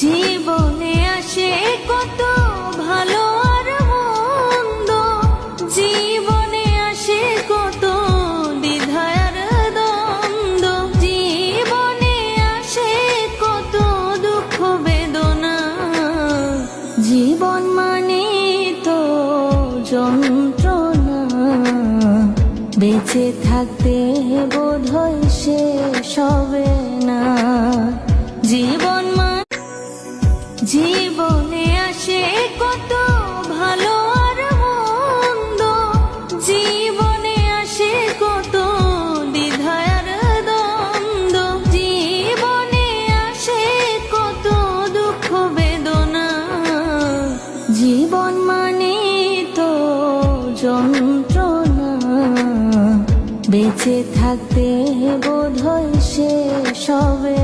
জীবনে আসে কত ভালো আর মন্দ, জীবনে আসে কত দ্বিধা আর দ্বন্দ্ব, জীবনে আসে কত দুঃখ বেদনা। জীবন মানে তো যন্ত্রণা, বেঁচে থাকতে বোধহয় শেষ হবে না। জীবনে আসে কত ভালো আর মন্দ, জীবনে আসে কত দ্বিধা আর দ্বন্দ্ব, জীবনে আসে কত দুঃখ বেদনা। জীবন মানে তো যন্ত্রণা, বেঁচে থাকতে বোধহয় শেষ হবে